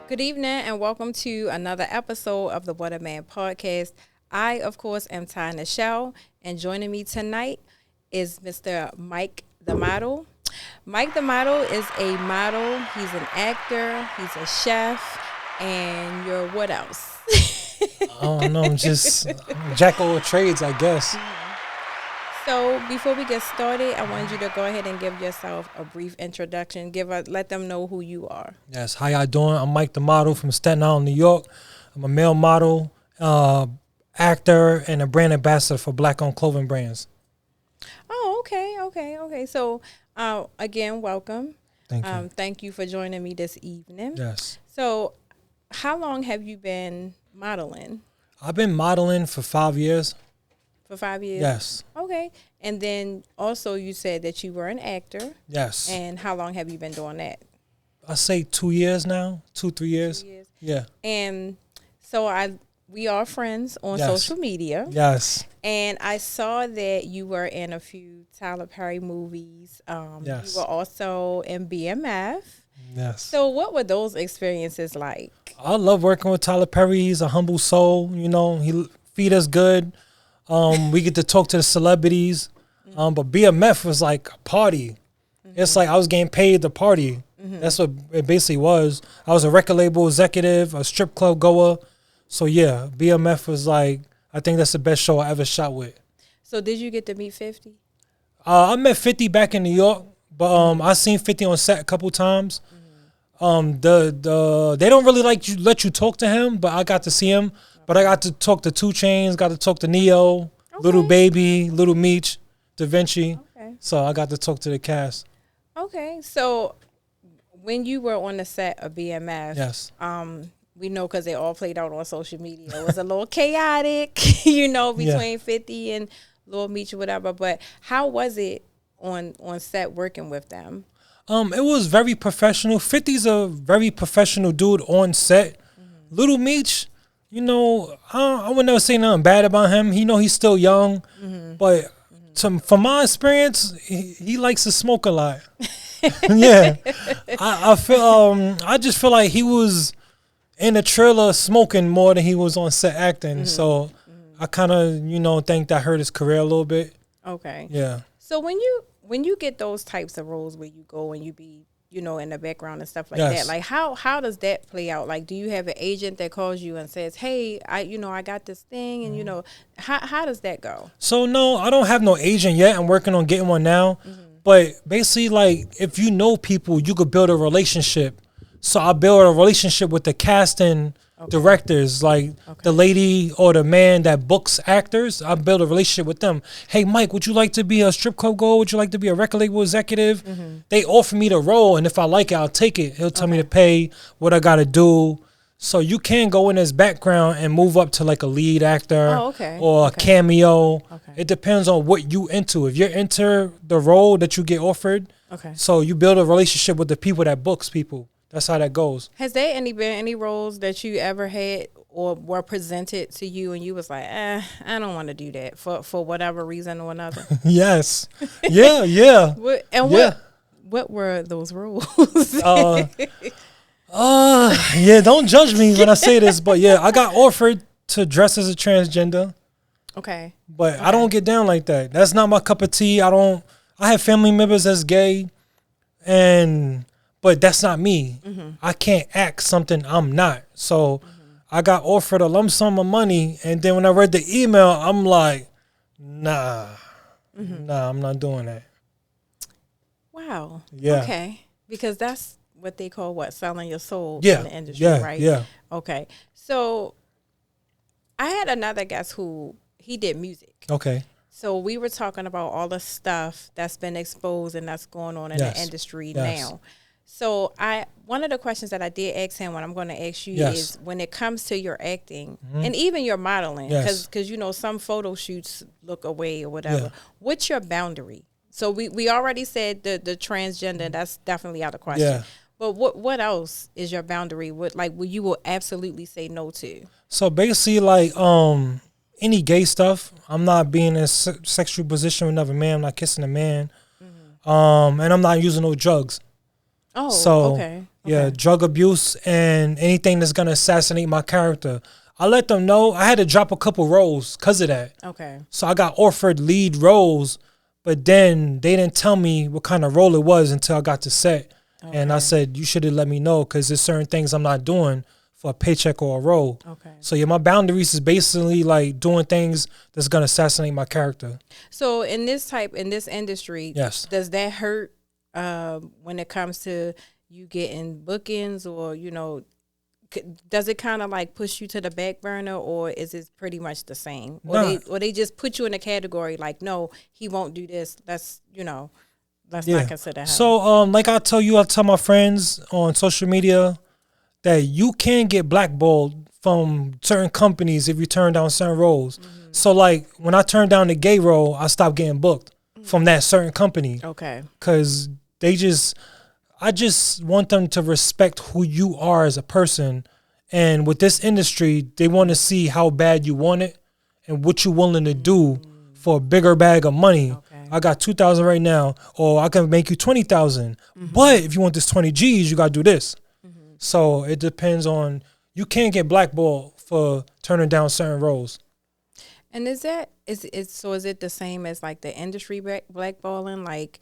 Good evening and welcome to another episode of the What a Man podcast. I, of course, am Ty Nichelle, and joining me tonight is Mr. Mike the Model. Mike the Model is a model, he's an actor, he's a chef, and you're what else? I don't know, I'm a jack of all trades, I guess. So before we get started, I wanted you to go ahead and give yourself a brief introduction. Let them know who you are. Yes, how y'all doing? I'm Mike the Model from Staten Island, New York. I'm a male model, actor, and a brand ambassador for Black-owned clothing brands. Oh, okay. So, again, welcome. Thank you. Thank you for joining me this evening. Yes. So, how long have you been modeling? I've been modeling for 5 years. For 5 years? Yes. Okay. And then also you said that you were an actor. Yes. And how long have you been doing that? I say 2 years now, 3 years. 2 years. Yeah. And so we are friends on social media. Yes. And I saw that you were in a few Tyler Perry movies. Yes. You were also in BMF. Yes. So what were those experiences like? I love working with Tyler Perry. He's a humble soul. You know, he feed us good. We get to talk to the celebrities. But BMF was like a party. It's like I was getting paid to party. That's what it basically was. I was a record label executive, a strip club goer. So yeah, BMF was like, I think that's the best show I ever shot with. So did you get to meet 50? I met 50 back in New York, but I seen 50 on set a couple times. They don't really let you talk to him, but I got to see him. But I got to talk to 2 Chainz, got to talk to Neo, Little Baby, Little Meech, Da Vinci. Okay. So I got to talk to the cast. Okay. So when you were on the set of BMF, Yes. We know because they all played out on social media. It was a little chaotic, between 50 and Lil Meech or whatever. But how was it on set working with them? It was very professional. 50's a very professional dude on set. Little Meech, I would never say nothing bad about him. He's still young, but from my experience, he likes to smoke a lot. Yeah, I just feel like he was in the trailer smoking more than he was on set acting. So I kind of think that hurt his career a little bit. Okay. Yeah. So when you get those types of roles where you go and you be in the background and stuff like that, like how does that play out? Like, do you have an agent that calls you and says, hey, I got this thing, and how does that go? So no, I don't have no agent yet. I'm working on getting one now. But basically, like, if you know people, you could build a relationship. So I build a relationship with the casting directors, like the lady or the man that books actors. I build a relationship with them. Hey, Mike, would you like to be a strip club goer? Would you like to be a record label executive? They offer me the role, and if I like it, I'll take it. He'll tell me to pay, what I got to do. So you can go in his background and move up to like a lead actor or a cameo. It depends on what you into. If you're into the role that you get offered, so you build a relationship with the people that books people. That's how that goes. Has there been any roles that you ever had or were presented to you and you was like, I don't want to do that for whatever reason or another? Yes. Yeah. What were those roles? Yeah, don't judge me when I say this, but yeah, I got offered to dress as a transgender. Okay. But I don't get down like that. That's not my cup of tea. I have family members that's gay, but that's not me. I can't act something I'm not. So I got offered a lump sum of money, and then when I read the email, I'm like, nah, I'm not doing that. Wow. Yeah. Okay. Because that's what they call selling your soul Yeah. in the industry, right? Yeah. Okay. So I had another guest who he did music. Okay. So we were talking about all the stuff that's been exposed and that's going on in the industry now. So one of the questions that I did ask him, what I'm going to ask you is, when it comes to your acting and even your modeling, because some photo shoots look away or whatever, what's your boundary? So we already said the transgender, that's definitely out of question. Yeah. But what else is your boundary? What you will absolutely say no to? So basically, like any gay stuff, I'm not being in a sexual position with another man. I'm not kissing a man, and I'm not using no drugs. Oh, so, okay. Yeah, drug abuse and anything that's gonna assassinate my character. I let them know. I had to drop a couple roles because of that. Okay. So I got offered lead roles, but then they didn't tell me what kind of role it was until I got to set. Okay. And I said, you should have let me know because there's certain things I'm not doing for a paycheck or a role. Okay. So yeah, my boundaries is basically like doing things that's gonna assassinate my character. So in this industry, yes, does that hurt when it comes to you getting bookings, or does it kind of like push you to the back burner, or is it pretty much the same? Or they just put you in a category like, no, he won't do this. Let's not consider him. So like I tell my friends on social media that you can get blackballed from certain companies if you turn down certain roles. Mm-hmm. So like when I turned down the gay role, I stopped getting booked from that certain company. Okay. Because I just want them to respect who you are as a person. And with this industry, they want to see how bad you want it and what you're willing to do for a bigger bag of money. Okay. I got 2,000 right now, or I can make you 20,000. Mm-hmm. But if you want this 20 G's, you got to do this. Mm-hmm. So it depends on, you can't get blackballed for turning down certain roles. And is it the same as like the industry blackballing? Like,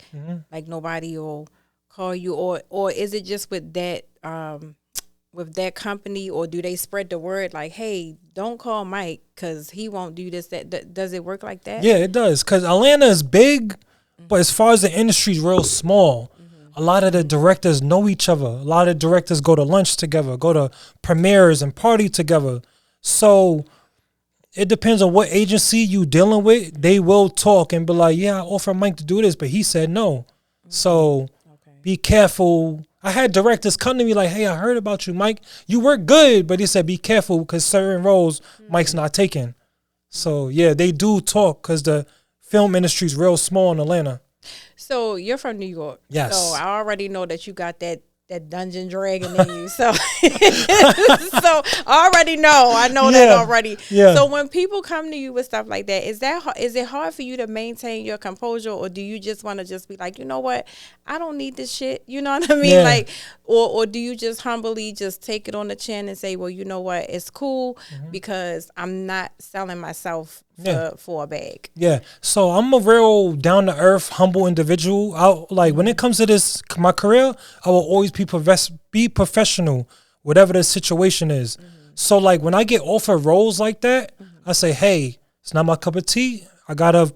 like nobody will call you, or is it just with that company, or do they spread the word like, hey, don't call Mike because he won't do this, that? Does it work like that? Yeah, it does, because Atlanta is big, but as far as the industry is real small. A lot of the directors know each other. A lot of directors go to lunch together, go to premieres and party together. So it depends on what agency you dealing with. They will talk and be like, yeah, I offered Mike to do this, but he said no. So be careful. I had directors come to me like, hey, I heard about you, Mike. You work good. But he said, be careful because certain roles Mike's not taking. So, yeah, they do talk because the film industry is real small in Atlanta. So you're from New York. Yes. So I already know that you got that Dungeon Dragon in you. So, so I already know. I know that already. Yeah. So when people come to you with stuff like that, is it hard for you to maintain your composure, or do you just want to just be like, you know what, I don't need this shit. You know what I mean? Yeah. Like, or do you just humbly just take it on the chin and say, well, you know what, it's cool because I'm not selling myself for a bag. Yeah. So I'm a real down to earth, humble individual. When it comes to this, my career, I will always be professional, whatever the situation is. So like when I get offered roles like that, I say, hey, it's not my cup of tea. I gotta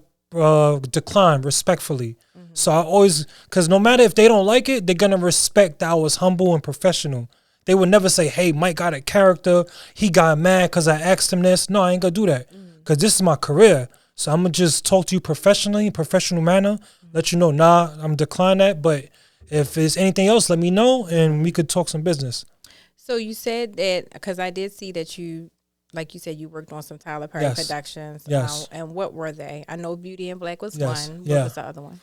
decline respectfully. So I always, because no matter if they don't like it, they're gonna respect that I was humble and professional. They would never say, hey, Mike got a character, he got mad because I asked him this. No, I ain't gonna do that. Because this is my career. So I'm going to just talk to you professionally, professional manner, let you know, nah, I'm declining that. But if there's anything else, let me know and we could talk some business. So you said that, because I did see that you, like you said, you worked on some Tyler Perry productions. Yes. And what were they? I know Beauty in Black was one. What was the other one?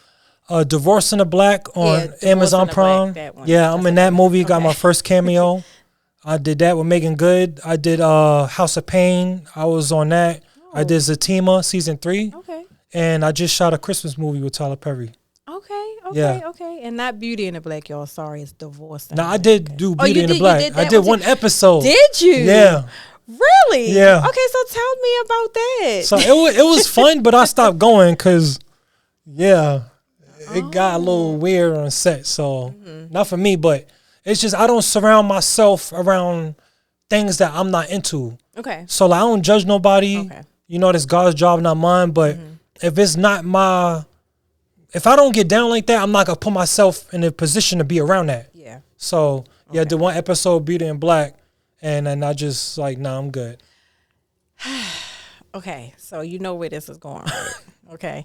Divorce in the Black on Amazon Prime. Yeah, I'm in that movie. Got my first cameo. I did that with Megan Good. I did House of Pain. I was on that. I did Zatima season 3. Okay. And I just shot a Christmas movie with Tyler Perry. Okay. And not Beauty in the Black, y'all. Sorry, it's Divorce. No, I did do Beauty in the Black. I did one episode. Did you? Yeah. Really? Yeah. Okay, so tell me about that. So it was fun, but I stopped going because, it got a little weird on set. So not for me, but it's just I don't surround myself around things that I'm not into. Okay. So like, I don't judge nobody. Okay. You know, that's God's job, not mine. But if it's not if I don't get down like that, I'm not going to put myself in a position to be around that. Yeah. So, I did one episode, Beauty in Black, and then I just like, nah, I'm good. Okay. So you know where this is going, right? Okay.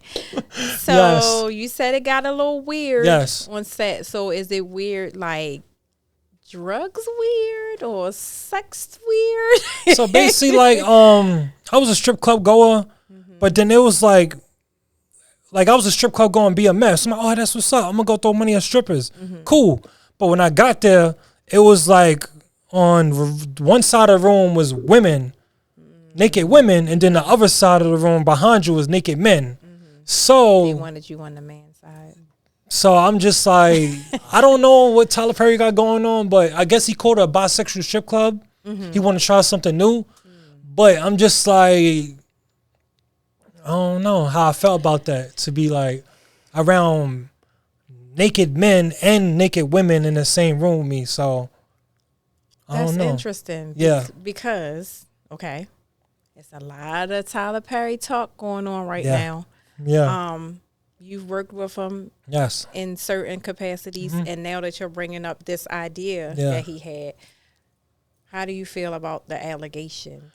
So you said it got a little weird on set. So is it weird like drugs weird or sex weird? So basically like I was a strip club goer, but then it was like I was a strip club going BMS. I'm like, oh, that's what's up. I'm gonna go throw money at strippers. Cool. But when I got there, it was like on one side of the room was women, naked women, and then the other side of the room behind you was naked men. So they wanted you on the man's side. So I'm just like, I don't know what Tyler Perry got going on, but I guess he called a bisexual strip club. He want to try something new. But I'm just like, I don't know how I felt about that, to be like around naked men and naked women in the same room with me. So I don't know. That's interesting. Yeah. Because, okay, it's a lot of Tyler Perry talk going on right now. Yeah. You've worked with him in certain capacities, and now that you're bringing up this idea that he had, how do you feel about the allegations?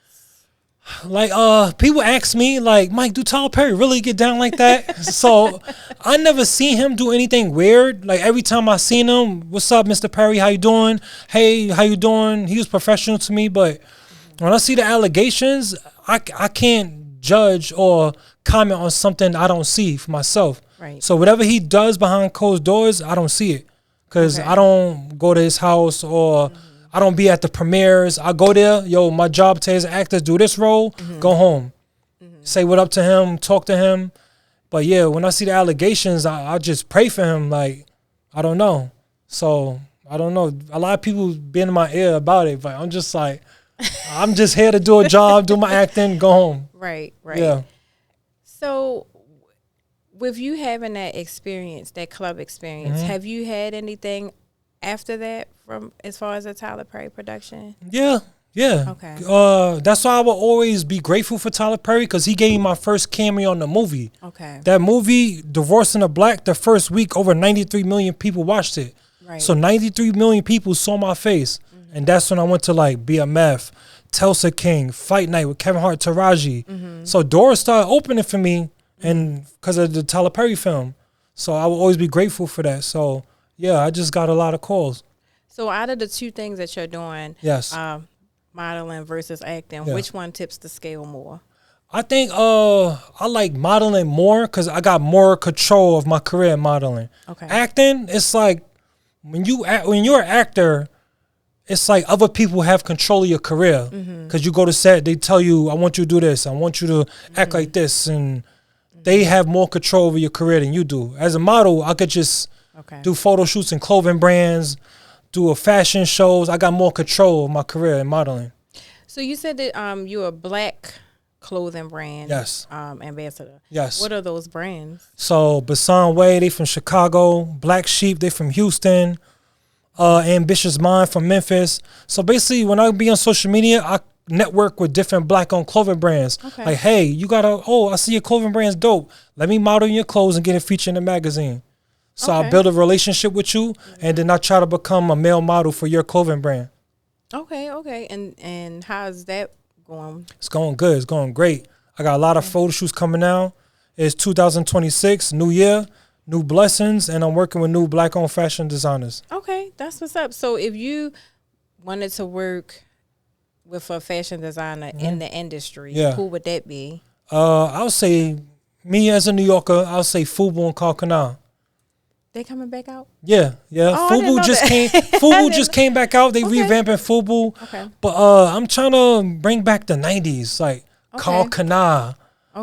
Like, people ask me, like, Mike, do Tyler Perry really get down like that? So I never seen him do anything weird. Like, every time I seen him, what's up, Mr. Perry? How you doing? Hey, how you doing? He was professional to me, but when I see the allegations, I can't judge or comment on something I don't see for myself. Right. So whatever he does behind closed doors, I don't see it, because I don't go to his house, or I don't be at the premieres. I go there, yo, my job today as an actor, do this role, go home, say what up to him, talk to him. But yeah, when I see the allegations, I just pray for him. Like, I don't know. So I don't know. A lot of people been in my ear about it, but I'm just like, I'm just here to do a job, do my acting, go home. Right. Yeah. So with you having that experience, that club experience, have you had anything after that from as far as a Tyler Perry production? Yeah. Okay. That's why I will always be grateful for Tyler Perry, because he gave me my first cameo on the movie. Okay. That movie, Divorcing the Black, the first week, over 93 million people watched it. Right. So 93 million people saw my face. And that's when I went to like BMF, Tulsa King, Fight Night with Kevin Hart, Taraji. So doors started opening for me, and because of the Tyler Perry film. So I will always be grateful for that. So yeah, I just got a lot of calls. So out of the two things that you're doing, modeling versus acting, which one tips the scale more? I think I like modeling more, because I got more control of my career in modeling. Okay. Acting, it's like when you're an actor, it's like other people have control of your career, because you go to set, they tell you, I want you to do this, I want you to act like this, and they have more control over your career than you do. As a model, I could just do photo shoots and clothing brands, do a fashion shows. I got more control of my career in modeling. So you said that you're a black clothing brand ambassador. Yes. What are those brands? So Basan Way, they from Chicago. Black Sheep, they from Houston. Ambitious Mind from Memphis. So basically, when I be on social media, I network with different black-owned clothing brands. Like, hey, you got I see your clothing brand's dope. Let me model your clothes and get it featured in the magazine. So I build a relationship with you, and then I try to become a male model for your clothing brand. Okay. And how's that going? It's going good. It's going great. I got a lot of photo shoots coming out. It's 2026, new year, new blessings, and I'm working with new black-owned fashion designers. Okay, that's what's up. So if you wanted to work with a fashion designer in the industry, who would that be? I'll say, me as a New Yorker, I'll say Fubu and Kalkana. They coming back out? Yeah. Oh, Fubu just came. Fubu just came back out. They revamping Fubu. Okay. But I'm trying to bring back the '90s, like Kalkana.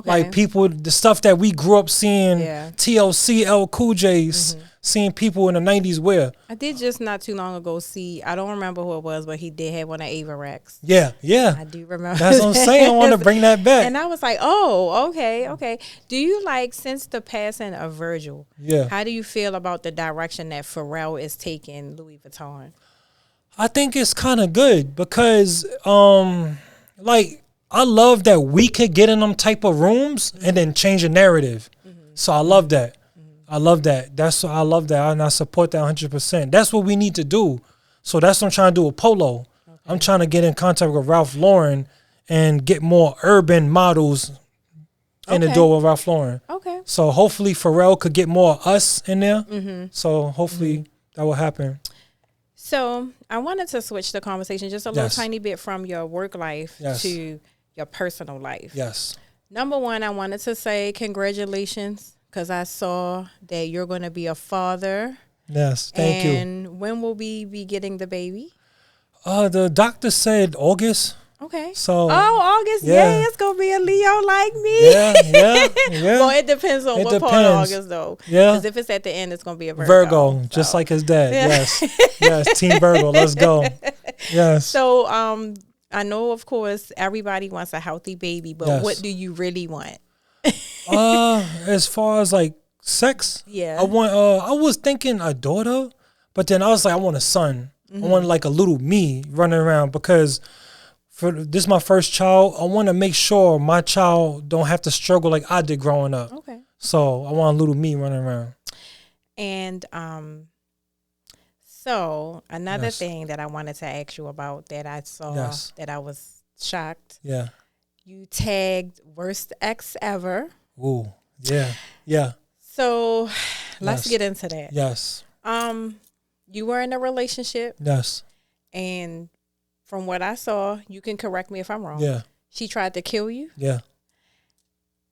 Like people, the stuff that we grew up seeing, TLC, L Cool J, seeing people in the 90s wear. I did just not too long ago see, I don't remember who it was, but he did have one of Ava Rex. Yeah. I do remember. That's what I'm saying. I want to bring that back. And I was like, oh, okay. Do you like, since the passing of Virgil, how do you feel about the direction that Pharrell is taking Louis Vuitton? I think it's kind of good, because like, I love that we could get in them type of rooms and then change the narrative. So I love that. I love that. I love that, and I support that 100%. That's what we need to do. So that's what I'm trying to do with Polo. I'm trying to get in contact with Ralph Lauren and get more urban models in the door with Ralph Lauren. Okay. So hopefully Pharrell could get more of us in there. So hopefully that will happen. So I wanted to switch the conversation just a little tiny bit from your work life to your personal life. Yes. Number one, I wanted to say congratulations, because I saw that you're going to be a father. Yes, thank you. And when will we be getting the baby? The doctor said August. Okay. So August, yeah, it's gonna be a Leo like me. Yeah. Well, it depends on what part of August though. Yeah. Because if it's at the end, it's gonna be a Virgo. So. Just like his dad. Yes, Team Virgo. Let's go. Yes. So I know, of course, everybody wants a healthy baby, but what do you really want? As far as like sex, I want. I was thinking a daughter, but then I was like, I want a son. I want like a little me running around because this is my first child. I want to make sure my child don't have to struggle like I did growing up. Okay. So I want a little me running around. And so another thing that I wanted to ask you about that I saw that I was shocked. Yeah. You tagged worst ex ever. Ooh. Yeah. So let's get into that. Yes. You were in a relationship. Yes. And from what I saw, you can correct me if I'm wrong. Yeah. She tried to kill you? Yeah.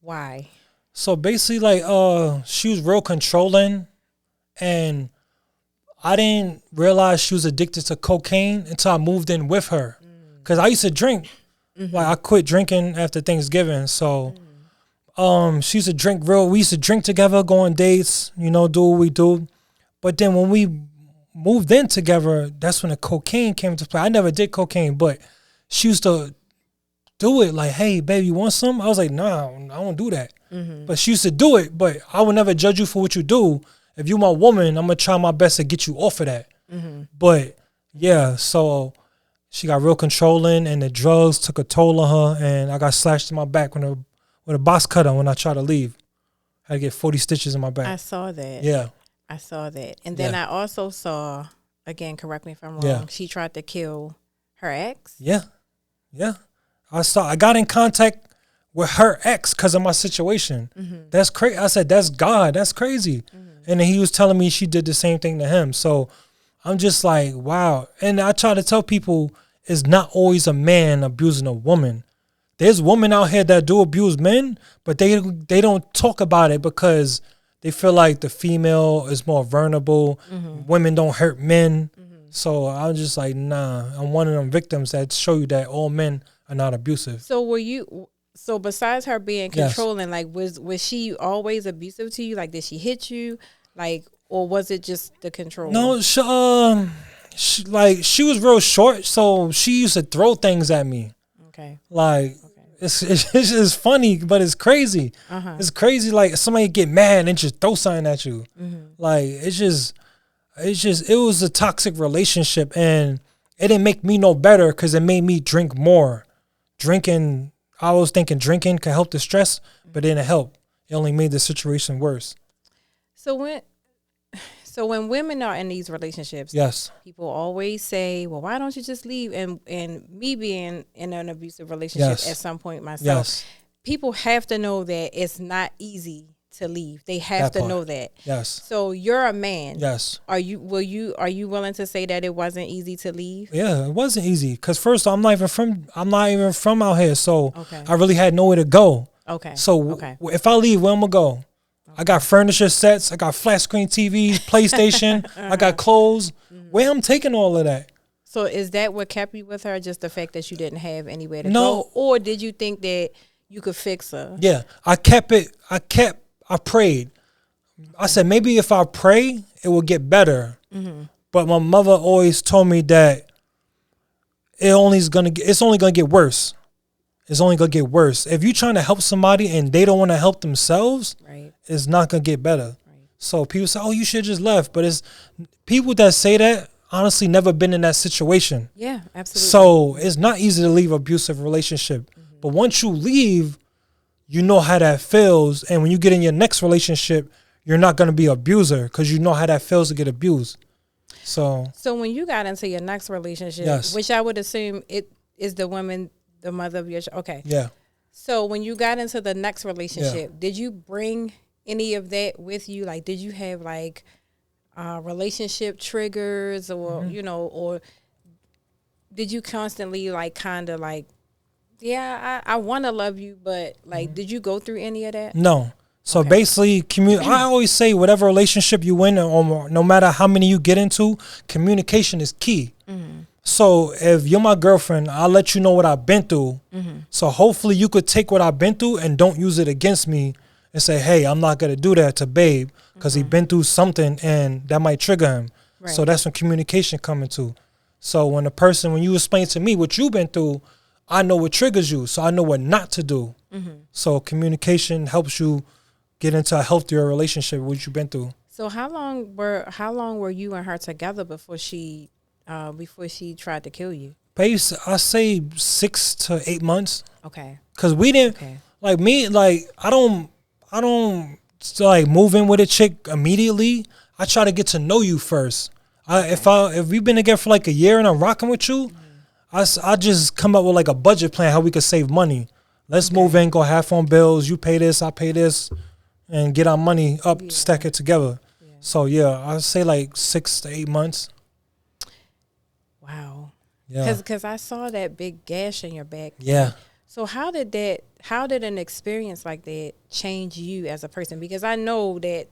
Why? So basically, like, she was real controlling, and I didn't realize she was addicted to cocaine until I moved in with her. Because I used to drink. Like, I quit drinking after Thanksgiving. So, she used to drink we used to drink together, go on dates, do what we do. But then when we moved in together, that's when the cocaine came into play. I never did cocaine, but she used to do it like, hey, baby, you want some? I was like, nah, I don't do that. But she used to do it, but I would never judge you for what you do. If you're my woman, I'm going to try my best to get you off of that. But, yeah, so she got real controlling, and the drugs took a toll on her, and I got slashed in my back with a box cutter when I tried to leave. I had to get 40 stitches in my back. I saw that. Yeah. I saw that. And then I also saw, again, correct me if I'm wrong, she tried to kill her ex. Yeah. I got in contact with her ex because of my situation. That's crazy. I said, that's God. That's crazy. And then he was telling me she did the same thing to him. So I'm just like, wow. And I try to tell people it's not always a man abusing a woman. There's women out here that do abuse men, but they don't talk about it because they feel like the female is more vulnerable. Women don't hurt men. So I'm just like, nah. I'm one of them victims that show you that all men are not abusive. So besides her being controlling, like was she always abusive to you? Like, did she hit you? Like, or was it just the control? No, she was real short, so she used to throw things at me. Okay. Like, it's just funny, but it's crazy. It's crazy. Like, somebody get mad and just throw something at you. Like, it was a toxic relationship, and it didn't make me no better because it made me drink more. I was thinking drinking could help the stress, but it didn't help. It only made the situation worse. So when women are in these relationships, people always say, well, why don't you just leave? And me being in an abusive relationship at some point myself, people have to know that it's not easy to leave. They have to know that. Yes. So you're a man. Yes. Are you willing to say that it wasn't easy to leave? Yeah, it wasn't easy. Cause first I'm not even from out here. So I really had nowhere to go. Okay. So if I leave, where I'm gonna go? I got furniture sets. I got flat screen TVs, PlayStation. I got clothes. Where I'm taking all of that? So is that what kept you with her? Just the fact that you didn't have anywhere to go? Or did you think that you could fix her? Yeah, I prayed. I said, maybe if I pray, it will get better. But my mother always told me that it's only gonna get worse. It's only gonna get worse. If you're trying to help somebody and they don't want to help themselves, it's not gonna get better. So people say, "Oh, you should just left," but it's people that say that honestly never been in that situation. Yeah, absolutely. So it's not easy to leave an abusive relationship. But once you leave, you know how that feels, and when you get in your next relationship, you're not gonna be an abuser because you know how that feels to get abused. So when you got into your next relationship, which I would assume it is the woman, the mother of your child. Okay. Yeah. So when you got into the next relationship, did you bring any of that with you? Like, did you have like relationship triggers or, or did you constantly like kind of like, I want to love you, but like, did you go through any of that? No. So basically, I always say whatever relationship you in, or no matter how many you get into, communication is key. So if you're my girlfriend, I'll let you know what I've been through. So hopefully you could take what I've been through and don't use it against me and say, hey, I'm not going to do that to babe because he been through something and that might trigger him. Right. So that's when communication come into. So when you explain to me what you've been through, I know what triggers you. So I know what not to do. So communication helps you get into a healthier relationship with what you've been through. So how long were you and her together before she tried to kill you? Pace, I say 6 to 8 months. Okay. Cause we didn't like me. Like I don't like move in with a chick immediately. I try to get to know you first. If we've been together for like a year and I'm rocking with you, I just come up with like a budget plan how we could save money. Let's move in, go half on bills. You pay this, I pay this, and get our money up, stack it together. Yeah. So I'd say like 6 to 8 months. Wow. Yeah. Because I saw that big gash in your back. Yeah. So how did an experience like that change you as a person? Because I know that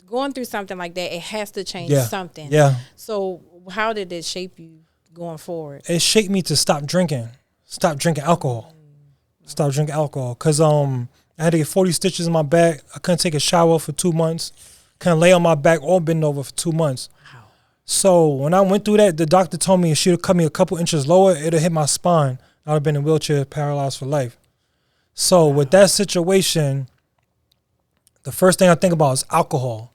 going through something like that, it has to change something. Yeah. So how did it shape you going forward? It shaped me to stop drinking alcohol. Stop drinking alcohol. Because I had to get 40 stitches in my back. I couldn't take a shower for 2 months. Couldn't lay on my back or bend over for 2 months. Wow. So when I went through that, the doctor told me if she would cut me a couple inches lower, it would hit my spine. I would have been in a wheelchair, paralyzed for life. So with that situation, the first thing I think about is alcohol.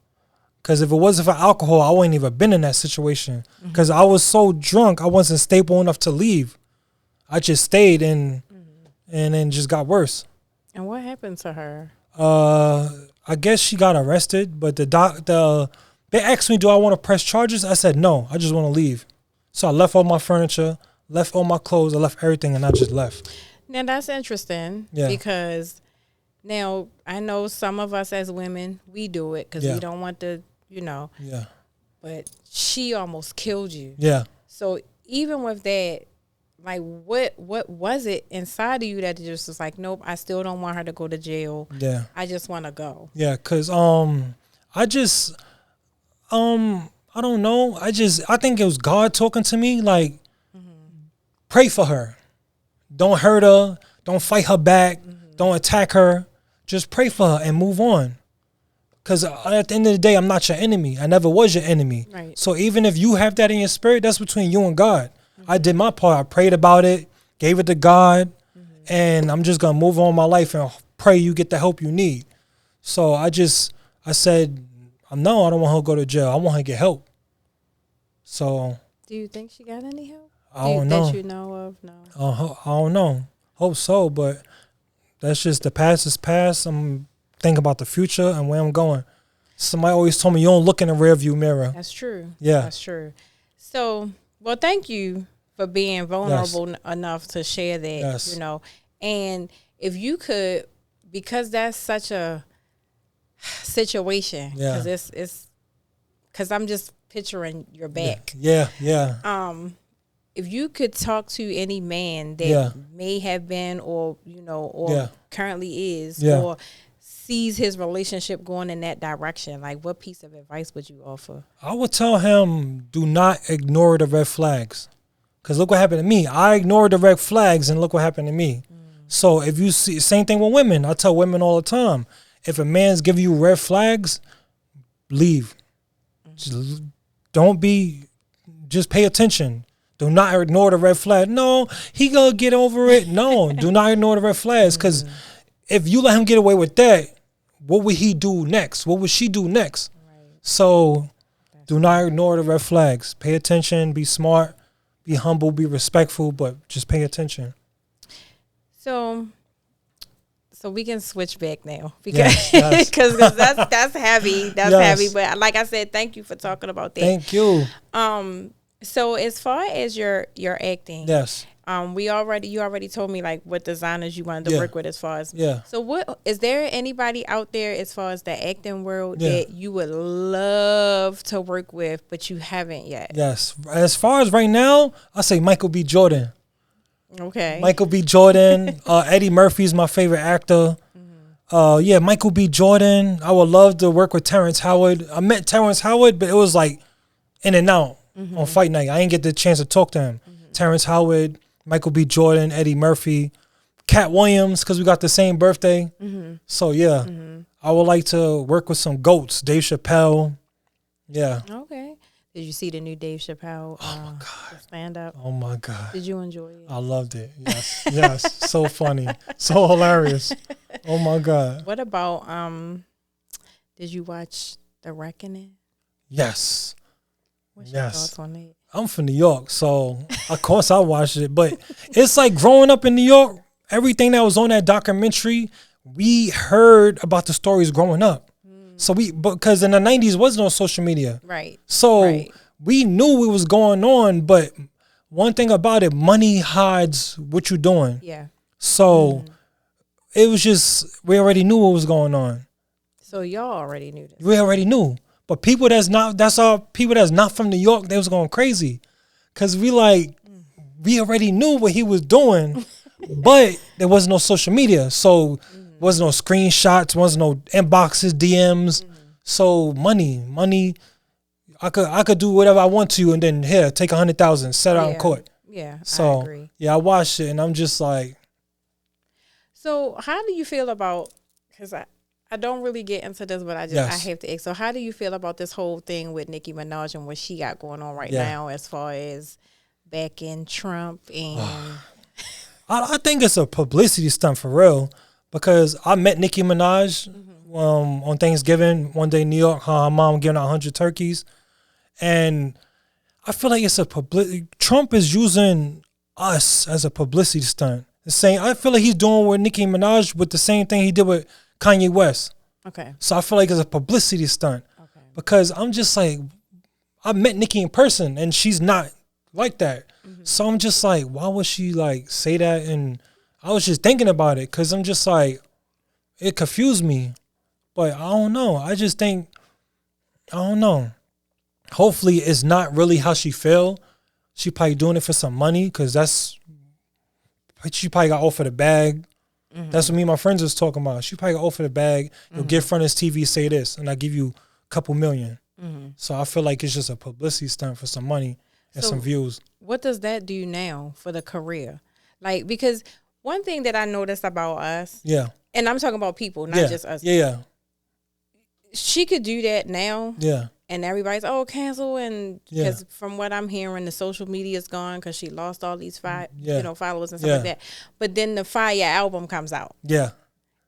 Because if it wasn't for alcohol, I wouldn't even been in that situation. Because I was so drunk, I wasn't stable enough to leave. I just stayed and then just got worse. And what happened to her? I guess she got arrested, but they asked me, do I want to press charges? I said, no, I just want to leave. So I left all my furniture, left all my clothes, I left everything, and I just left. Now, that's interesting because now I know some of us as women, we do it because we don't want to, Yeah. But she almost killed you. Yeah. So even with that, like, what was it inside of you that just was like, nope, I still don't want her to go to jail. Yeah. I just want to go. Yeah, because I don't know. I think it was God talking to me, like, pray for her. Don't hurt her. Don't fight her back. Don't attack her. Just pray for her and move on. Because at the end of the day, I'm not your enemy. I never was your enemy. Right. So even if you have that in your spirit, that's between you and God. I did my part. I prayed about it, gave it to God, and I'm just going to move on my life and pray you get the help you need. So I said, no, I don't want her to go to jail. I want her to get help. So. Do you think she got any help? I don't know. That you know of? No. I don't know. Hope so, but that's just the past is past. I'm thinking about the future and where I'm going. Somebody always told me you don't look in the rearview mirror. That's true. Yeah. That's true. So, well, thank you for being vulnerable enough to share that, And if you could, because that's such a situation, because I'm just picturing your back. Yeah. If you could talk to any man that may have been or currently is or sees his relationship going in that direction, like what piece of advice would you offer? I would tell him, do not ignore the red flags. Because look what happened to me. I ignored the red flags and look what happened to me. So if you see, same thing with women. I tell women all the time, if a man's giving you red flags, leave. Just pay attention. Do not ignore the red flag. No, he gonna get over it. No, do not ignore the red flags. Because if you let him get away with that, what would he do next? What would she do next? Right. So do not ignore the red flags. Pay attention, be smart, be humble, be respectful, but just pay attention. So we can switch back now because that's heavy. That's heavy. But like I said, thank you for talking about that. Thank you. So as far as your acting, yes. You already told me like what designers you wanted to work with as far as So what is there anybody out there as far as the acting world that you would love to work with but you haven't yet? Yes. As far as right now, I say Michael B. Jordan. Okay. Michael B. Jordan. Eddie Murphy's my favorite actor. Michael B. Jordan. I would love to work with Terrence Howard. I met Terrence Howard, but it was like in and out. on fight night. I didn't get the chance to talk to him. Terrence Howard, Michael B. Jordan, Eddie Murphy, Cat Williams, because we got the same birthday. So, yeah, I would like to work with some GOATs. Dave Chappelle. Yeah. Okay. Did you see the new Dave Chappelle stand-up? Oh, my God. Did you enjoy it? I loved it. Yes. Yes. So funny. So hilarious. Oh, my God. What about, did you watch The Reckoning? Yes. What's your thoughts on that? I'm from New York, so of course I watched it. But it's like growing up in New York, everything that was on that documentary, we heard about the stories growing up. So because in the 90s was no social media. Right. So we knew what was going on, but one thing about it, money hides what you're doing. Yeah. So it was just, we already knew what was going on. So y'all already knew this. We already knew. But people that's all people that's not from New York, they was going crazy. Cause we already knew what he was doing, but there was no social media. So wasn't no screenshots, wasn't no inboxes, DMs. So money, I could do whatever I want to and then here, take 100,000, set out in court. Yeah. So I agree. Yeah, I watched it and I'm just like. So how do you feel about, because I don't really get into this, but I have to ask. So how do you feel about this whole thing with Nicki Minaj and what she got going on right now as far as backing Trump and I think it's a publicity stunt for real because I met Nicki Minaj on Thanksgiving one day in New York. Her mom giving out 100 turkeys. And I feel like it's a Trump is using us as a publicity stunt. I feel like he's doing with Nicki Minaj with the same thing he did with Kanye West. Okay. So I feel like it's a publicity stunt. Okay. Because I'm just like, I met Nicki in person and she's not like that. So I'm just like, why would she like say that? And I was just thinking about it because I'm just like, it confused me. But I don't know. I don't know. Hopefully it's not really how she feel. She probably doing it for some money because she probably got offered a bag. That's what me and my friends was talking about. She probably got offered a bag. You'll get in front of this TV, say this, and I give you a couple million. So I feel like it's just a publicity stunt for some money and some views. What does that do now for the career? Like, because one thing that I noticed about us, and I'm talking about people, not just us. Yeah. She could do that now. Yeah. And everybody's, cancel. And because from what I'm hearing, the social media is gone because she lost all these followers and stuff like that. But then the Fire album comes out. Yeah.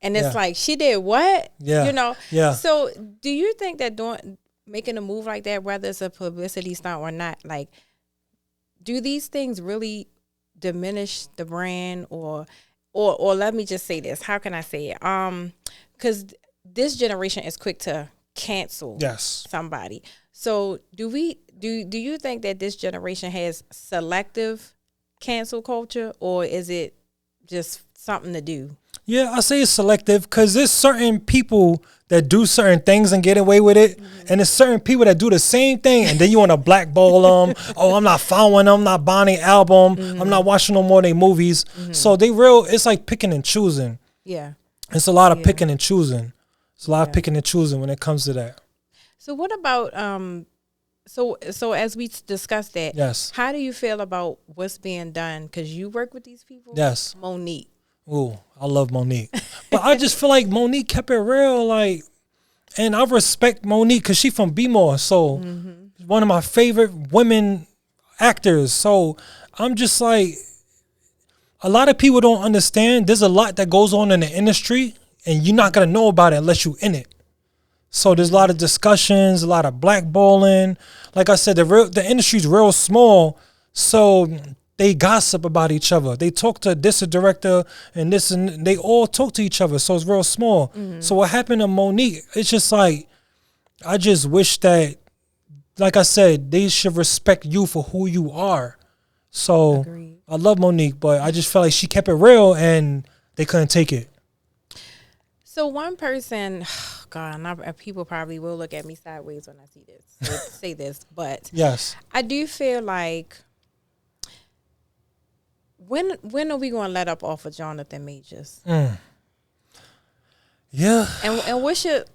And it's like, she did what? Yeah. Yeah. So do you think that making a move like that, whether it's a publicity stunt or not, like, do these things really diminish the brand or let me just say this. How can I say it? Because this generation is quick to cancel somebody. So do you think that this generation has selective cancel culture, or is it just something to do? Yeah, I say it's selective because there's certain people that do certain things and get away with it, and there's certain people that do the same thing and then you want to blackball them. I'm not following them, I'm not buying their album, I'm not watching no more of their movies. So it's like picking and choosing. Yeah, it's a lot of picking and choosing. It's a lot of picking and choosing when it comes to that. So what about so as we discussed that, how do you feel about what's being done? Because you work with these people. Monique. Ooh, I love Monique. But I just feel like Monique kept it real, like, and I respect Monique because she from B-More, so one of my favorite women actors. So I'm just like, a lot of people don't understand. There's a lot that goes on in the industry, and you're not gonna know about it unless you're in it. So there's a lot of discussions, a lot of blackballing. Like I said, the industry's real small, so they gossip about each other. They talk to this director and this, and they all talk to each other. So it's real small. So what happened to Monique? It's just like, I just wish that, like I said, they should respect you for who you are. So agreed. I love Monique, but I just felt like she kept it real and they couldn't take it. So one person, people probably will look at me sideways when I see this, say this, but I do feel like, when are we going to let up off of Jonathan Majors? Yeah. And what should,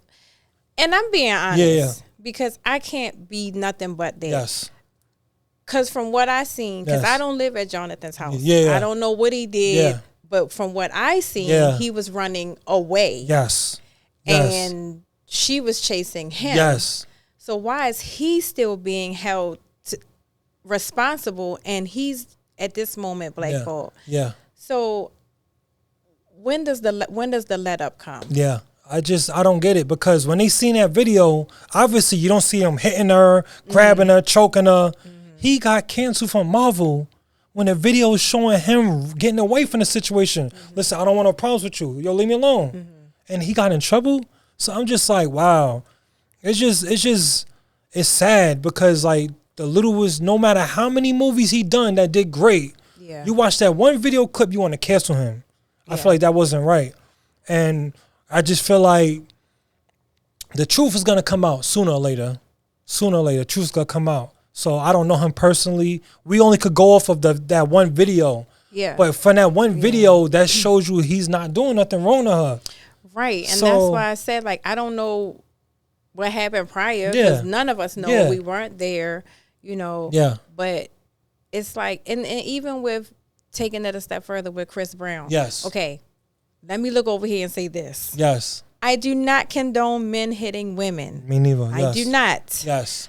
and I'm being honest, because I can't be nothing but that. Because from what I seen, because I don't live at Jonathan's house. Yeah. I don't know what he did, but from what I seen, he was running away. Yes. And she was chasing him. Yes. So why is he still being held responsible and he's at this moment blackballed? Yeah. So when does the let up come? Yeah. I don't get it, because when they seen that video, obviously you don't see him hitting her, grabbing her, choking her. He got canceled from Marvel when the video is showing him getting away from the situation. Listen, I don't want no problems with you. Yo, leave me alone. And he got in trouble. So I'm just like, wow. It's sad, because like the little was, no matter how many movies he done that did great, you watch that one video clip, you want to cancel him. I feel like that wasn't right. And I just feel like the truth is going to come out sooner or later. Sooner or later, the truth's going to come out. So I don't know him personally. We only could go off of that one video. Yeah. But from that one video, that shows you he's not doing nothing wrong to her. Right. And that's why I said, like, I don't know what happened prior, because none of us know. We weren't there, you know. Yeah. But it's like, and even with taking it a step further with Chris Brown. Yes. Okay. Let me look over here and say this. Yes. I do not condone men hitting women. Me neither. I do not. Yes.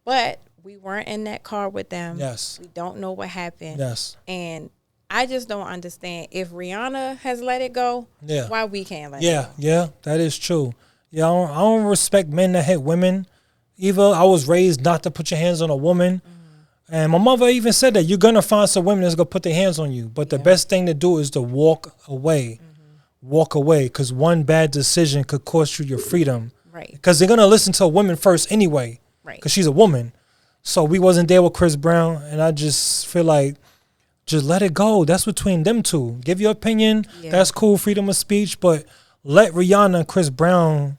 But we weren't in that car with them. Yes. We don't know what happened. Yes. And I just don't understand. If Rihanna has let it go, why we can't let it go? Yeah, that is true. Yeah, I don't respect men that hit women. Either I was raised not to put your hands on a woman. And my mother even said that you're going to find some women that's going to put their hands on you. But the best thing to do is to walk away. Walk away, because one bad decision could cost you your freedom. Right. Because they're going to listen to a woman first anyway. Right. Because she's a woman. So we wasn't there with Chris Brown. And I just feel like, just let it go. That's between them two. Give your opinion. That's cool, freedom of speech. But let Rihanna and Chris Brown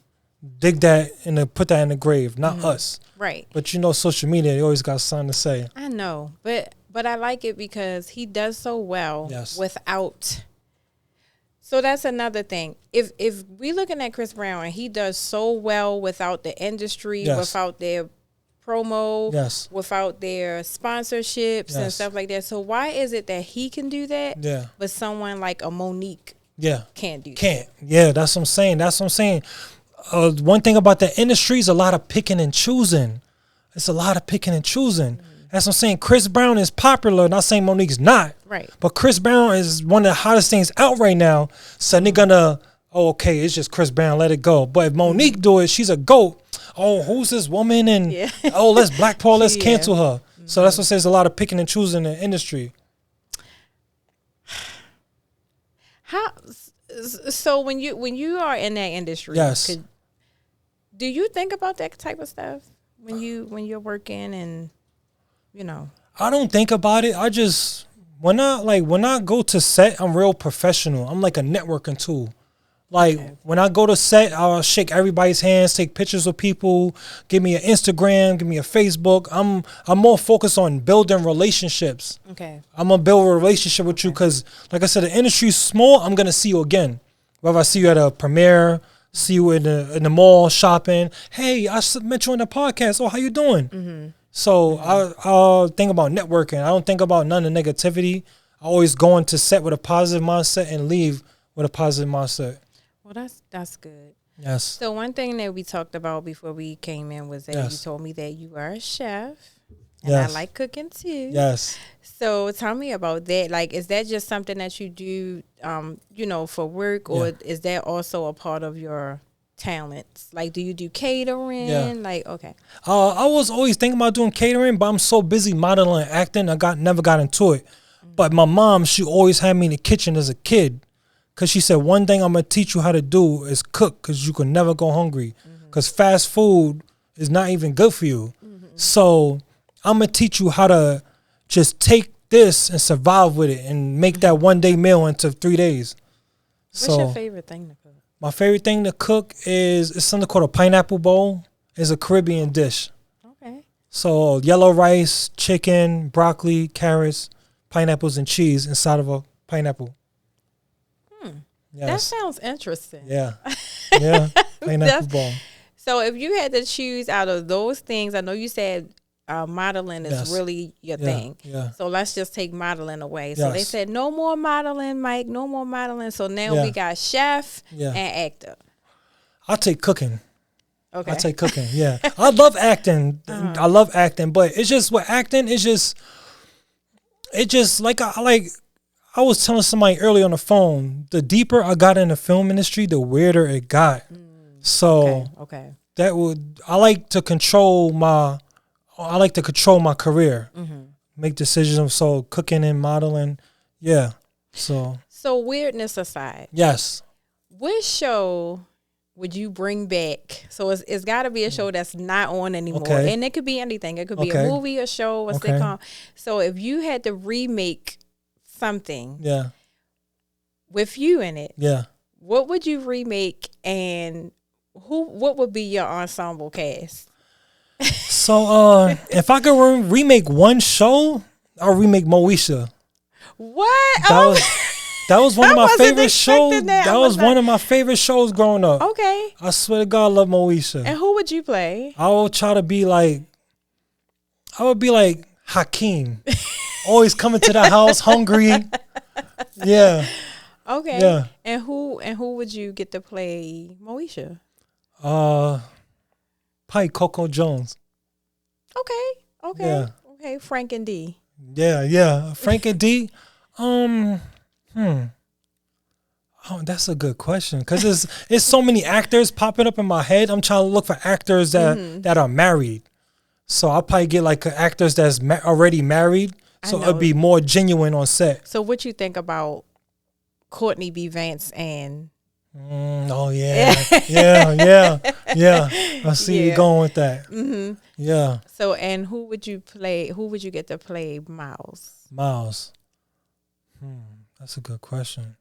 dig that and put that in the grave, not us. Right. But you know, social media, they always got something to say. I know. But I like it because he does so well without. So that's another thing. If we looking at Chris Brown and he does so well without the industry, without their promo, without their sponsorships and stuff like that. So why is it that he can do that, but someone like a Monique can't do that? Yeah, that's what I'm saying. One thing about the industry is a lot of picking and choosing. It's a lot of picking and choosing. That's what I'm saying. Chris Brown is popular. Not saying Monique's not. Right. But Chris Brown is one of the hottest things out right now. So they're gonna, okay, it's just Chris Brown, let it go. But if Monique do it, she's a GOAT. Oh, who's this woman? And let's blackball, let's cancel her. So that's what says a lot of picking and choosing in the industry. So when you are in that industry, do you think about that type of stuff when you're working and you know? I don't think about it. I just when I go to set, I'm real professional. I'm like a networking tool. Like when I go to set, I'll shake everybody's hands, take pictures of people, give me an Instagram, give me a Facebook. I'm more focused on building relationships. Okay. I'm gonna build a relationship with you because, like I said, the industry's small. I'm gonna see you again. Whether I see you at a premiere, see you in the mall shopping. Hey, I met you on the podcast. Oh, how you doing? Mm-hmm. So I'll think about networking. I don't think about none of the negativity. I always go into set with a positive mindset and leave with a positive mindset. Well, that's good. Yes. So one thing that we talked about before we came in was that you told me that you are a chef. And I like cooking too. Yes. So tell me about that. Like, is that just something that you do, for work, or is that also a part of your talents? Like, do you do catering? Yeah. Like, okay. I was always thinking about doing catering, but I'm so busy modeling and acting, I never got into it. Mm-hmm. But my mom, she always had me in the kitchen as a kid. Because she said, one thing I'm going to teach you how to do is cook, because you can never go hungry. Because fast food is not even good for you. Mm-hmm. So I'm going to teach you how to just take this and survive with it and make that one-day meal into 3 days. What's your favorite thing to cook? My favorite thing to cook is something called a pineapple bowl. It's a Caribbean dish. Okay. So yellow rice, chicken, broccoli, carrots, pineapples, and cheese inside of a pineapple. Yes. That sounds interesting. Yeah. Pineapple bowl. So if you had to choose out of those things, I know you said modeling is really your thing. Yeah. So let's just take modeling away. So they said no more modeling, Mike. No more modeling. So now we got chef and actor. I'll take cooking. Okay. I take cooking. Yeah, I love acting. I love acting, but it's just with acting. It just like I was telling somebody earlier on the phone. The deeper I got in the film industry, the weirder it got. So I like to control my career, make decisions. So cooking and modeling, yeah. So weirdness aside, yes. Which show would you bring back? So it's got to be a show that's not on anymore, and it could be anything. It could be a movie, a show, a sitcom. So if you had to remake something, with you in it, what would you remake, and what would be your ensemble cast? So if I could remake one show, I'll remake Moesha. What? That was one of my favorite shows. That was one of my favorite shows growing up. Okay. I swear to God, I love Moesha. And who would you play? I would try to be like, Hakeem. Always coming to the house hungry. Yeah. Okay. Yeah. And who would you get to play Moesha? Probably Coco Jones. Okay. Yeah. Okay. Frank and D. Yeah. Frank and D. Oh, that's a good question because it's so many actors popping up in my head. I'm trying to look for actors that are married. So I'll probably get like actors that's already married, so it'll be more genuine on set. So what you think about Courtney B. Vance and? Oh yeah. I see you going with that. Mm-hmm. Yeah. So and who would you play? Who would you get to play Miles? That's a good question.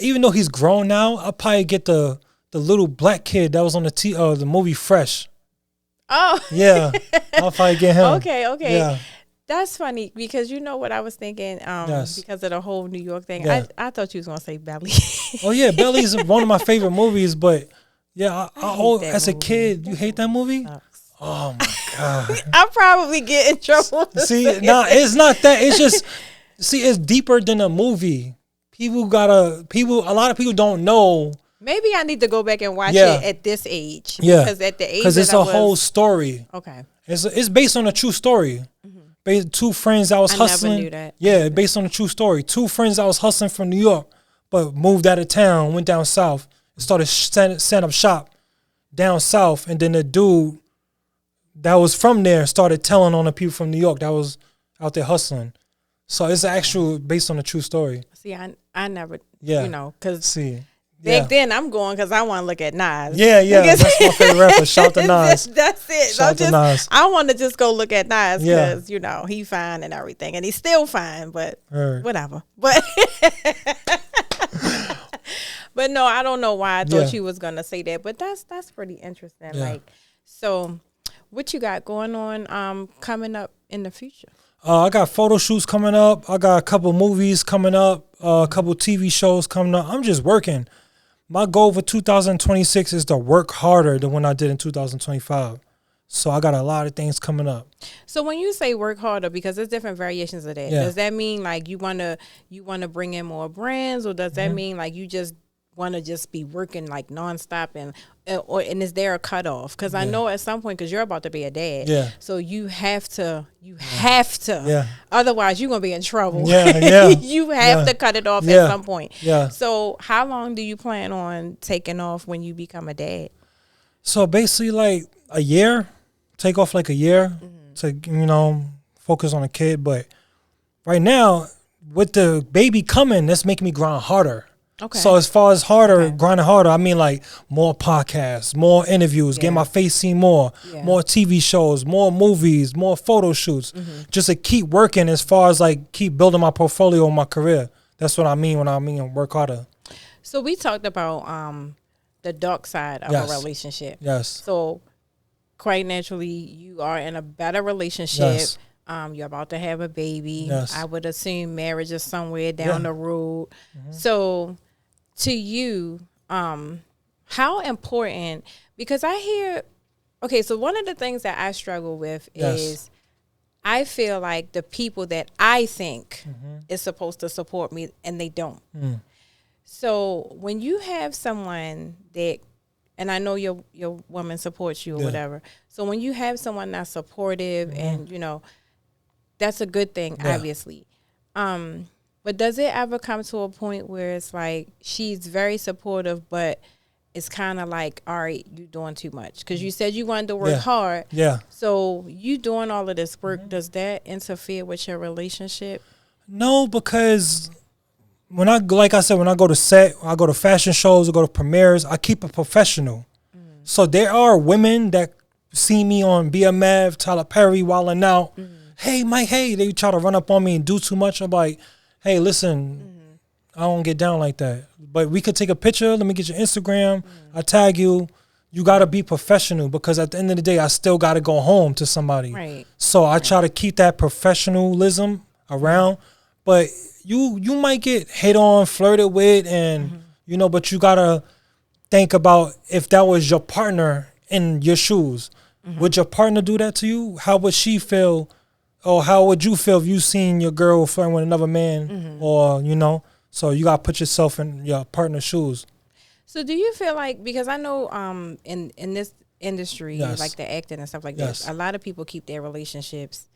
Even though he's grown now, I'll probably get the little black kid that was on the movie Fresh. Oh. Yeah. I'll probably get him. Okay. Yeah. That's funny because you know what I was thinking because of the whole New York thing. Yeah. I thought you was going to say Belly. Oh, yeah. Belly is one of my favorite movies, but yeah, as a kid, you hate that movie? Oh, my God. I'll probably get in trouble. See, it's not that. It's just, it's deeper than a movie. A lot of people don't know. Maybe I need to go back and watch it at this age. Yeah. Because at the age because it's a whole story. Okay. It's based on a true story. Two friends that was hustling. I never knew that. Yeah, based on a true story. Two friends that was hustling from New York, but moved out of town, went down south, and started setting up shop down south. And then the dude that was from there started telling on the people from New York that was out there hustling. So it's actual based on a true story. See, I never, because back then I'm going because I want to look at Nas. Yeah, that's my favorite rapper. Shout to Nas. That's it. Shout to Nas. I want to just go look at Nas because, he fine and everything. And he's still fine, but whatever. But but no, I don't know why I thought you was going to say that. But that's pretty interesting. Yeah. So what you got going on coming up in the future? I got photo shoots coming up. I got a couple movies coming up, a couple TV shows coming up. I'm just working. My goal for 2026 is to work harder than when I did in 2025. So I got a lot of things coming up. So when you say work harder, because there's different variations of that, does that mean like you wanna bring in more brands, or does that mean like you just want to just be working like nonstop and is there a cutoff? Because I know at some point, because you're about to be a dad, so you have to, otherwise you're gonna be in trouble. You have to cut it off at some point. So how long do you plan on taking off when you become a dad? So basically, like a year, take off like a year to focus on a kid. But right now, with the baby coming, that's making me grind harder. Okay. So as far as grinding harder, I mean like more podcasts, more interviews, get my face seen more TV shows, more movies, more photo shoots, just to keep working as far as like keep building my portfolio and my career. That's what I mean when I mean work harder. So we talked about the dark side of a relationship. Yes. So quite naturally, you are in a better relationship. Yes. You're about to have a baby. Yes. I would assume marriage is somewhere down the road. So to you, how important, because I hear Okay, so one of the things that I struggle with is I feel like the people that I think is supposed to support me and they don't. So when you have someone that, and I know your woman supports you or whatever. So when you have someone that's supportive and, you know, that's a good thing, obviously. But does it ever come to a point where it's like she's very supportive, but it's kind of like, all right, you're doing too much? Because you said you wanted to work hard. Yeah. So you doing all of this work, does that interfere with your relationship? No, because when I go to set, I go to fashion shows, I go to premieres, I keep it professional. So there are women that see me on BMF, Tyler Perry, Wildin' Out. Hey, Mike, hey, they try to run up on me and do too much. I'm like, hey, listen, I don't get down like that. But we could take a picture. Let me get your Instagram. I tag you. You got to be professional because at the end of the day, I still got to go home to somebody. Right. So I try to keep that professionalism around. But you might get hit on, flirted with, and, you know, but you got to think about if that was your partner in your shoes. Would your partner do that to you? How would she feel? Or how would you feel if you seen your girl flirting with another man? Or, you know, so you got to put yourself in your partner's shoes. So do you feel like, because I know in this industry, like the acting and stuff like that, a lot of people keep their relationships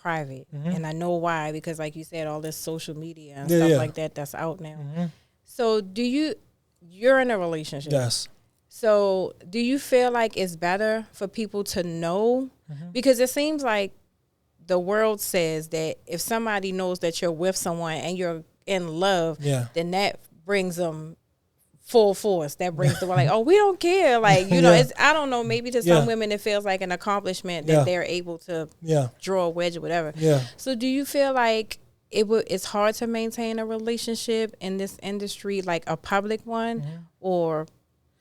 private. And I know why, because like you said, all this social media and stuff like that that's out now. So you're in a relationship. Yes. So do you feel like it's better for people to know? Because it seems like the world says that if somebody knows that you're with someone and you're in love, then that brings them full force. That brings them like, oh, we don't care. Like, you know, it's, I don't know, maybe to some women it feels like an accomplishment that they're able to draw a wedge or whatever. So do you feel like it's hard to maintain a relationship in this industry, like a public one, or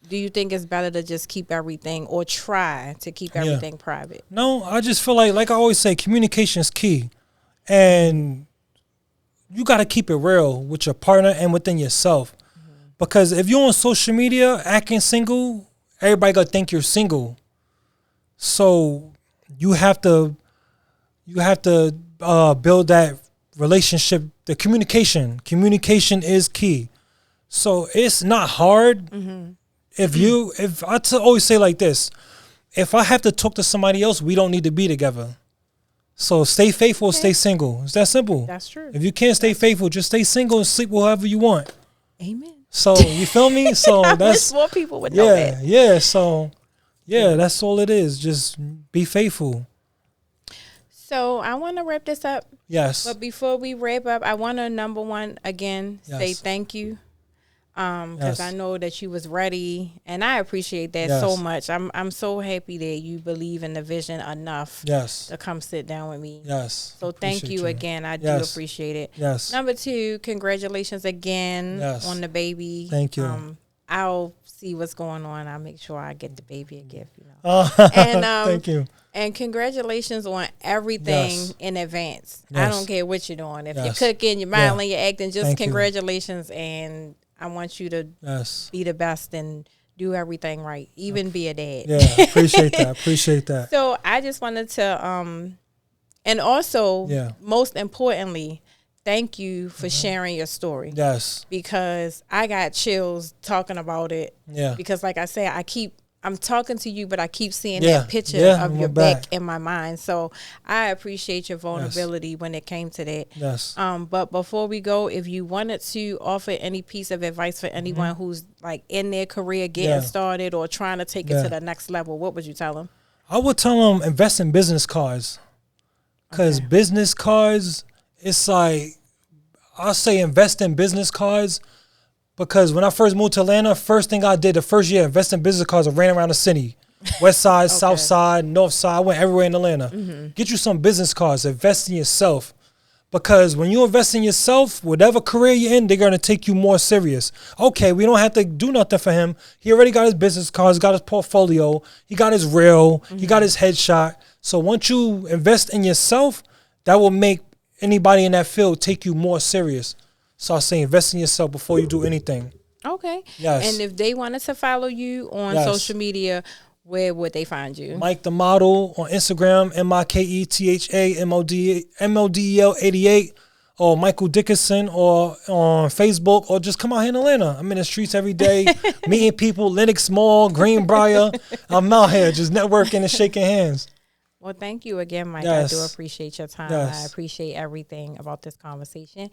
do you think it's better to just keep everything or try to keep everything private? No, I just feel like I always say, communication is key. And you got to keep it real with your partner and within yourself. Because if you're on social media acting single, everybody going to think you're single. So you have to build that relationship, the communication. Communication is key. So it's not hard. If I always say like this, if I have to talk to somebody else, we don't need to be together. So stay faithful, stay single. It's that simple. That's true. If you can't stay faithful, just stay single and sleep with whoever you want. Amen. So you feel me? So I that's wish more people would know that. So that's all it is. Just be faithful. So I want to wrap this up. Yes. But before we wrap up, I want to, number one, again, say thank you. Because I know that you was ready, and I appreciate that so much. I'm so happy that you believe in the vision enough to come sit down with me. So thank you again. I do appreciate it. Number two, congratulations again on the baby. Thank you. I'll see what's going on. I'll make sure I get the baby a gift. You know. And thank you. And congratulations on everything in advance. I don't care what you're doing. If you're cooking, you're modeling, you're acting, just congratulations. And I want you to be the best and do everything right, even be a dad. Yeah, appreciate that. So I just wanted to, and also, most importantly, thank you for sharing your story. Yes. Because I got chills talking about it. Yeah. Because like I said, I'm talking to you, but I keep seeing that picture of your back in my mind. So I appreciate your vulnerability when it came to that. Yes. But before we go, if you wanted to offer any piece of advice for anyone who's like in their career getting started or trying to take it to the next level, what would you tell them? I would tell them invest in business cards. Because business cards, it's like, I'll say invest in business cards. Because when I first moved to Atlanta, first thing I did the first year, invest in business cards, I ran around the city. West side, south side, north side. I went everywhere in Atlanta. Get you some business cards. Invest in yourself. Because when you invest in yourself, whatever career you're in, they're going to take you more serious. Okay, we don't have to do nothing for him. He already got his business cards, got his portfolio. He got his reel. He got his headshot. So once you invest in yourself, that will make anybody in that field take you more serious. So I say invest in yourself before you do anything. Okay. Yes. And if they wanted to follow you on social media, Where would they find you? Mike the Model on Instagram, MikeethaModel88, or Michael Dickinson, or on Facebook, or just come out here in Atlanta. I'm in the streets every day, meeting people, Lenox Mall, Greenbrier. I'm out here just networking and shaking hands. Well, thank you again, Mike. Yes. I do appreciate your time. Yes. I appreciate everything about this conversation.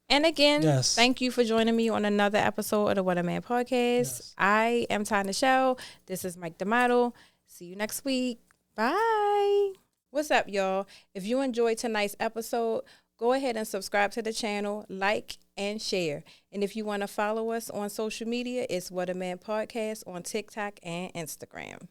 And again, Yes. thank you for joining me on another episode of the What a Man podcast. Yes. I am Tanya Shell. This is Mike the Model. See you next week. Bye. What's up, y'all? If you enjoyed tonight's episode, go ahead and subscribe to the channel, like, and share. And if you want to follow us on social media, it's What a Man Podcast on TikTok and Instagram.